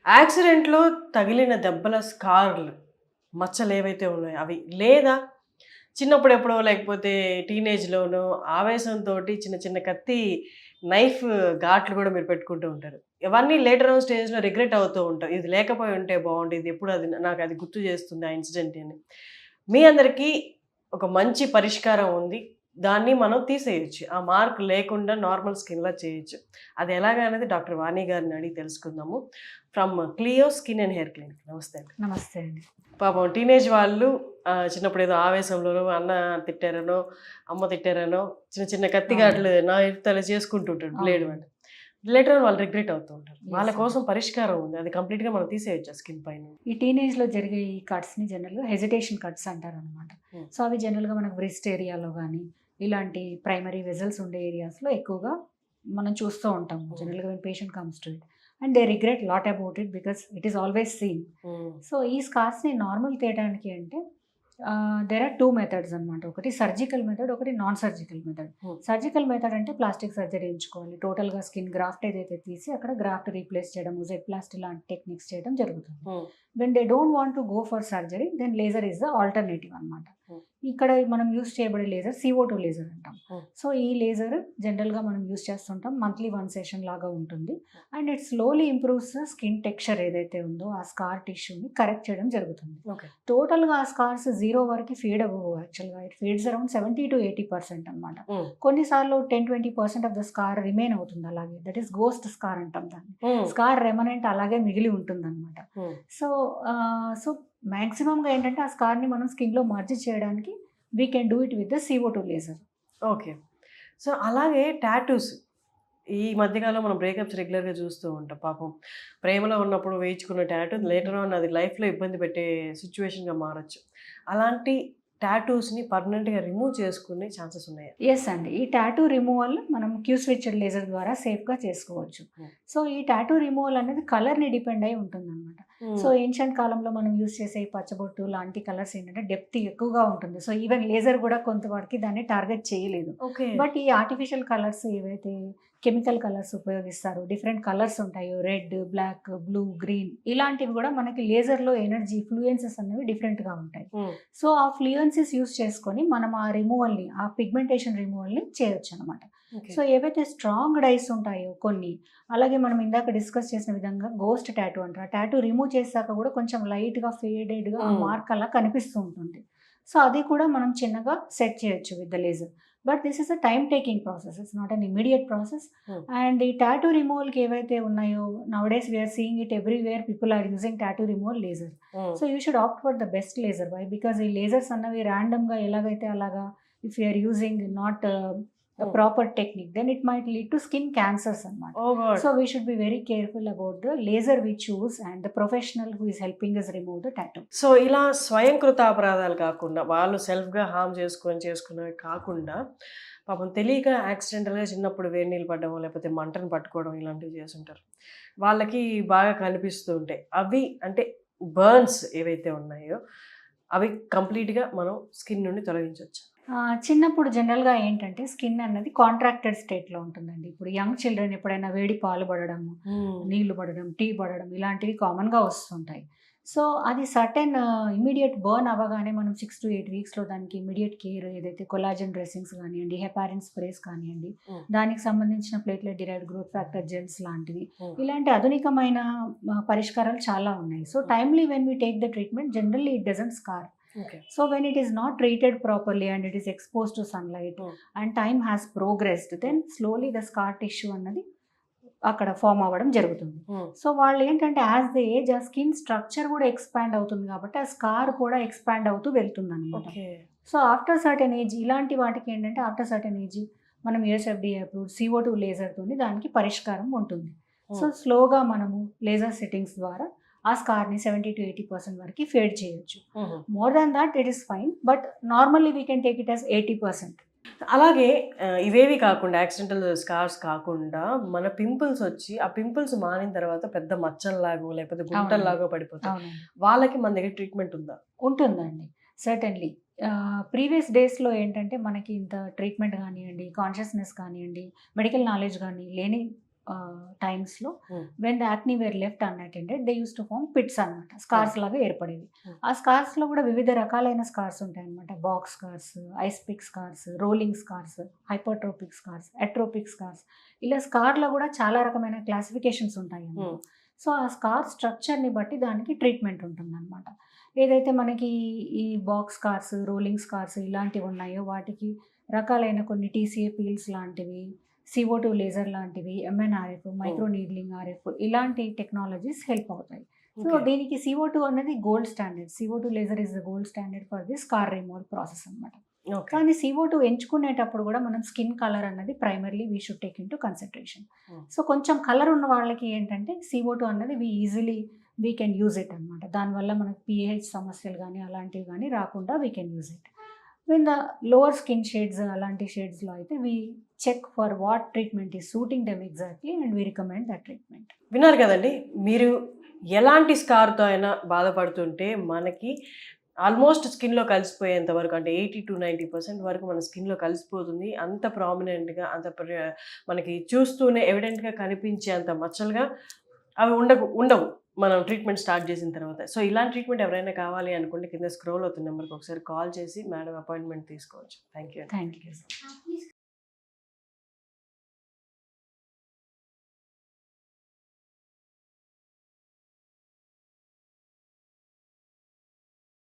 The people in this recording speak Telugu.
యాక్సిడెంట్‌లో తగిలిన దెబ్బల స్కార్‌లు, మచ్చలేవైతే ఉన్నాయో అవి. లేదా చిన్నప్పుడు ఎప్పుడో లేకపోతే టీనేజ్‌లోనో ఆవేశంతోటి చిన్న చిన్న కత్తి, నైఫ్ ఘాట్లు గూడా మీరు పెట్టుకుంటూ ఉంటారు. ఇవన్నీ లేటర్ ఆన్ స్టేజ్‌లో రిగ్రెట్ అవుతూ ఉంటాం. ఇది లేకపోయి ఉంటే బావుండు. ఇది ఎప్పుడు అది నాకది గుర్తు చేస్తుంది ఆ ఇన్సిడెంట్ అని. మీ అందరికీ ఒక మంచి పరిష్కారం ఉంది. దాన్ని మనం తీసేయొచ్చు. ఆ మార్క్ లేకుండా నార్మల్ స్కిన్‌లా చేయొచ్చు. అది ఎలాగా అనేది డాక్టర్ వాణి గారిని అడిగి తెలుసుకుందాము. From క్లియో skin and hair clinic. నమస్తే అండి. నమస్తే అండి. పాపం టీనేజ్ వాళ్ళు చిన్నప్పుడు ఏదో ఆవేశంలోనో, అన్న తిట్టారనో, అమ్మ తిట్టారనో, చిన్న చిన్న కత్తి అవునండి. ఘాట్లు నైఫ్‌తో చేసుకుంటుంటాడు బ్లేడ్ అవునండి. వాడు. లేటర్ ఆన్ వాళ్ళు రిగ్రెట్ అవుతూ ఉంటారు. వాళ్ళ యెస్ అండి. కోసం పరిష్కారం ఉంది. అది కంప్లీట్‌గా మనం తీసేయొచ్చా స్కిన్ పైన? ఈ టీనేజ్‌లో జరిగే ఈ కట్స్‌ని జనరల్‌గా హెజిటేషన్ కట్స్ అంటారనమాట. హ్మ్. సో, అవి జనరల్‌గా మనకు వ్రిస్ట్ ఏరియాలో గానీ, ఇలాంటి ప్రైమరీ వెసల్స్ ఉండే ఏరియాస్‌లో ఎక్కువగా మనం చూస్తూ ఉంటాము. హ్మ్. జనరల్‌గా when patient comes to it and they regret lot about it because it is always seen. హ్మ్. సో, ఈ స్కార్స్‌ని నార్మల్ తీయడానికి అంటే దేర్ ఆర్ 2 మెథడ్స్ అనమాట. ఒకటి సర్జికల్ మెథడ్, ఒకటి non surgical method. Hmm. Surgical method అంటే ప్లాస్టిక్ సర్జరీ చేయించుకోవాలి. టోటల్‌గా స్కిన్ గ్రాఫ్ట్ ఏదైతే తీసి అక్కడ గ్రాఫ్ట్ రీప్లేస్ చేయడం, జెడ్-ప్లాస్టీ లాంటి టెక్నిక్స్ చేయడం జరుగుతుంది. Hmm. When they don't want to go for surgery then laser is the alternative అనమాట. హ్మ్. ఇక్కడ మనం యూజ్ చేయబడే లేజర్ CO2 లేజర్ అంటాం. హ్మ్. సో, ఈ లేజర్ జనరల్‌గా మనం యూజ్ చేస్తుంటాం. మంత్లీ 1 సెషన్ లాగా ఉంటుంది. And it slowly improves the skin texture ఏదైతే ఉందో ఆ స్కార్ టిష్యూని కరెక్ట్ చేయడం జరుగుతుంది. ఓకే. టోటల్‌గా ఆ స్కార్స్ 0 వరకు ఫేడ్ అవ్వవు యాక్చువల్‌గా. ఇట్ ఫేడ్స్ అరౌండ్ 70-80% అనమాట. హ్మ్. కొన్నిసార్లు 10-20% ఆఫ్ ద స్కార్ రిమైన్ అవుతుంది అలాగే. దట్ ఈస్ గోస్ట్ స్కార్ అంటాం దాన్ని. హ్మ్. స్కార్ రెమనెంట్ అలాగే మిగిలి ఉంటుందనమాట. హ్మ్. సో, సో మాక్సిమమ్‌గా ఏంటంటే ఆ స్కార్‌ని మనం స్కిన్‌లో మర్జ్ చేయడానికి we can do it with the CO2 laser. Okay. So, అలాగే టాటూస్. ఈ మధ్య కాలంలో మనం బ్రేకప్స్ రెగ్యులర్‌గా చూస్తూ ఉంటాం. పాపం ప్రేమలో ఉన్నప్పుడు వేయించుకున్న టాటూ లేటర్ ఆన్ అది లైఫ్‌లో ఇబ్బంది పెట్టే సిట్యుయేషన్‌గా మారొచ్చు. అలాంటి టాటూస్‌ని పర్మనెంట్‌గా రిమూవ్ చేసుకునే ఛాన్సెస్ ఉన్నాయా? యెస్ అండి. ఈ టాటూ రిమూవల్ మనం క్యూ స్విచ్డ్ లేజర్ ద్వారా సేఫ్‌గా చేసుకోవచ్చు. హ్మ్. సో, ఈ టాటూ రిమూవల్ అనేది కలర్‌ని డిపెండ్ అయి ఉంటుందనమాట. సో, హ్మ్. ఏన్షియంట్ కాలంలో మనం యూజ్ చేసే ఈ పచ్చబొట్టు లాంటి కలర్స్ ఏంటంటే డెప్త్ ఎక్కువగా ఉంటుంది. సో, ఈవెన్ లేజర్ కూడా కొంతవరకు దాన్ని టార్గెట్ చేయలేదు. ఓకే. బట్ ఈ ఆర్టిఫిషియల్ కలర్స్ ఏవైతే కెమికల్ కలర్స్ ఉపయోగిస్తారో డిఫరెంట్ కలర్స్ ఉంటాయో రెడ్, బ్లాక్, బ్లూ, గ్రీన్ ఇలాంటివి కూడా మనకి లేజర్‌లో ఎనర్జీ ఫ్లూయెన్సెస్ అనేవి డిఫరెంట్‌గా ఉంటాయి. హ్మ్. సో, ఆ ఫ్లూయెన్సీస్ యూజ్ చేసుకొని మనం ఆ రిమూవల్‌ని, ఆ పిగ్మెంటేషన్ రిమూవల్‌ని చేయొచ్చనమాట. ఓకే. సో, ఏవైతే స్ట్రాంగ్ డైస్ ఉంటాయో కొన్ని, అలాగే మనం ఇందాక డిస్కస్ చేసిన విధంగా గోస్ట్ టాటూ అంటారు. ఆ టాటూ రిమూవ్ చేశాక కూడా కొంచెం లైట్‌గా ఫేడెడ్‌గా ఆ హ్మ్. మార్క్ అలా కనిపిస్తూ ఉంటుంది. సో, అది కూడా మనం చిన్నగా సెట్ చేయొచ్చు with the laser. But this is a time taking process. It's not an immediate process. Hmm. And ఈ టాటూ రిమూవల్‌కి ఏవైతే ఉన్నాయో nowadays we are seeing it everywhere people are using tattoo removal laser. Hmm. So, you should opt for the best laser. Why? Because ఈ లేజర్స్ అన్నవి ర్యాండమ్‌గా ఎలాగైతే అలాగా if you are using not hmm. Proper technique then it might lead to skin cancers అనమాట. Oh God! So, we should be very careful about the laser we choose and the professional who is helping us remove the tattoo. So, ఇలా స్వయంకృత అపరాధాలు కాకుండా, వాళ్ళు సెల్ఫ్‌గా హార్మ్ చేసుకున్నవి కాకుండా, పాపం తెలియక యాక్సిడెంటల్‌గా చిన్నప్పుడు వేడి నీళ్ళు పడ్డమో, లేకపోతే మంటను పట్టుకోవడం ఇలాంటివి చేసుంటారు. వాళ్ళకి బాగా కనిపిస్తూ ఉంటాయి. అవి అంటే బర్న్స్ ఏవైతే ఉన్నాయో, అవి కంప్లీట్‌గా మనం స్కిన్ నుండి తొలగించొచ్చా? చిన్నప్పుడు జనరల్‌గా ఏంటంటే స్కిన్ అన్నది కాంట్రాక్టెడ్ స్టేట్‌లో ఉంటుందండి. ఇప్పుడు యంగ్ చిల్డ్రన్ ఎప్పుడైనా వేడి పాలు పడడము, హ్మ్. నీళ్లు పడడం, టీ పడడం ఇలాంటివి కామన్‌గా వస్తుంటాయి. సో, అది సర్టెన్ ఇమ్మీడియేట్ బర్న్ అవ్వగానే మనం 6-8 వీక్స్‌లో దానికి ఇమ్మీడియేట్ కేర్ ఏదైతే కొల్లాజెన్ డ్రెస్సింగ్స్ కానియండి, హెపారిన్ స్ప్రేస్ కానియండి, హ్మ్. దానికి సంబంధించిన platelet derived growth factor gels లాంటివి, హ్మ్. ఇలాంటి ఆధునికమైన పరిష్కారాలు చాలా ఉన్నాయి. So, hmm. Timely when we take the treatment generally it doesn't scar. Okay. So when it is not treated properly and it is exposed to sunlight హ్మ్. and time has progressed, then హ్మ్. slowly the scar tissue అన్నది అక్కడ ఫార్మ్ అవ్వడం జరుగుతుంది. హ్మ్. సో వాళ్ళేంటంటే యాస్ ద ఏజ్ ఆ స్కిన్ స్ట్రక్చర్ కూడా ఎక్స్‌పాండ్ అవుతుంది కాబట్టి ఆ స్కార్ కూడా ఎక్స్‌పాండ్ అవుతూ వెళ్తుందనమాట. Okay. So after certain age ఇలాంటి వాటికి ఏంటంటే ఆఫ్టర్ సర్టెన్ ఏజ్ మనం యూఎస్ఎఫ్‌డీఏ అప్రూవ్డ్ CO2 లేజర్‌తోని దానికి పరిష్కారం ఉంటుంది. సో హ్మ్. స్లోగా మనము లేజర్ సెట్టింగ్స్ ద్వారా ఆ స్కార్‌ని 70-80% వరకి ఫేడ్ చేయొచ్చు. హుహు. More than that it is fine. But normally we can take it as 80%. అలాగే ఇవేవి కాకుండా యాక్సిడెంటల్ స్కార్స్ కాకుండా మన పింపుల్స్ వచ్చి, ఆ పింపుల్స్ మానిన తర్వాత పెద్ద మచ్చల్లాగో, లేకపోతే అవునండి. గుంటల్లాగో పడిపోతాయి. అవునండి. వాళ్ళకి మన దగ్గర ట్రీట్మెంట్ ఉందా? ఉంటుందండి. సర్టెన్‌లీ. ప్రీవియస్ డేస్‌లో ఏంటంటే మనకి ఇంత ట్రీట్మెంట్ గానియండి, కాన్షియస్‌నెస్ కానియండి, మెడికల్ నాలెడ్జ్ గాని లేని టైమ్స్లో Hmm. When the acne were left unattended they use to form pits అనమాట, స్కార్స్ లాగా ఏర్పడేవి. Hmm. ఆ స్కార్స్లో కూడా వివిధ రకాలైన స్కార్స్ ఉంటాయి అనమాట. Box scars, ice pick scars, rolling scars, hypertrophic scars, atrophic scars, ఇలా స్కార్లో కూడా చాలా రకమైన క్లాసిఫికేషన్స్ ఉంటాయి అన్నమాట. సో ఆ స్కార్ స్ట్రక్చర్ని బట్టి దానికి ట్రీట్మెంట్ ఉంటుందన్నమాట. ఏదైతే మనకి ఈ బాక్స్ స్కార్స్, రోలింగ్ స్కార్స్ ఇలాంటివి ఉన్నాయో వాటికి రకాలైన కొన్ని టీసీఏ పీల్స్ లాంటివి, CO2 లేజర్ లాంటివి, ఎంఎన్ఆర్ఎఫ్, మైక్రో నీడ్లింగ్ ఆర్ఎఫ్ ఇలాంటి టెక్నాలజీస్ హెల్ప్ అవుతాయి. So Okay. దీనికి CO2 అనేది gold standard. CO2 laser is the gold standard for the scar removal process అనమాట. Okay. కానీ CO2 ఎంచుకునేటప్పుడు కూడా మనం స్కిన్ కలర్ అన్నది primarily we should take into consideration. Hmm. So కొంచెం కలర్ ఉన్న వాళ్ళకి ఏంటంటే CO2 అన్నది వీ కెన్ యూజ్ ఇట్ అనమాట. దానివల్ల మనకు pH సమస్యలు కానీ అలాంటివి కానీ రాకుండా we can use it. When the lower skin shades అలాంటి షేడ్స్లో అయితే we check for what treatment is suiting them exactly and we recommend that treatment. విన్నారు కదండి, మీరు ఎలాంటి స్కార్తో అయినా బాధపడుతుంటే మనకి ఆల్మోస్ట్ స్కిన్లో కలిసిపోయేంత వరకు, అంటే 80 to 90% వరకు మన స్కిన్లో కలిసిపోతుంది. అంత ప్రామినెంట్గా, అంత మనకి చూస్తూనే ఎవిడెంట్గా కనిపించేంత మచ్చలుగా అవి ఉండవు మనం ట్రీట్మెంట్ స్టార్ట్ చేసిన తర్వాత. సో ఇలాంటి ట్రీట్మెంట్ ఎవరైనా కావాలి అనుకుంటే కింద స్క్రోల్ అవుతున్న నెంబర్కి ఒకసారి కాల్ చేసి మేడం అపాయింట్మెంట్ తీసుకోవచ్చు. Thank you. Thank you.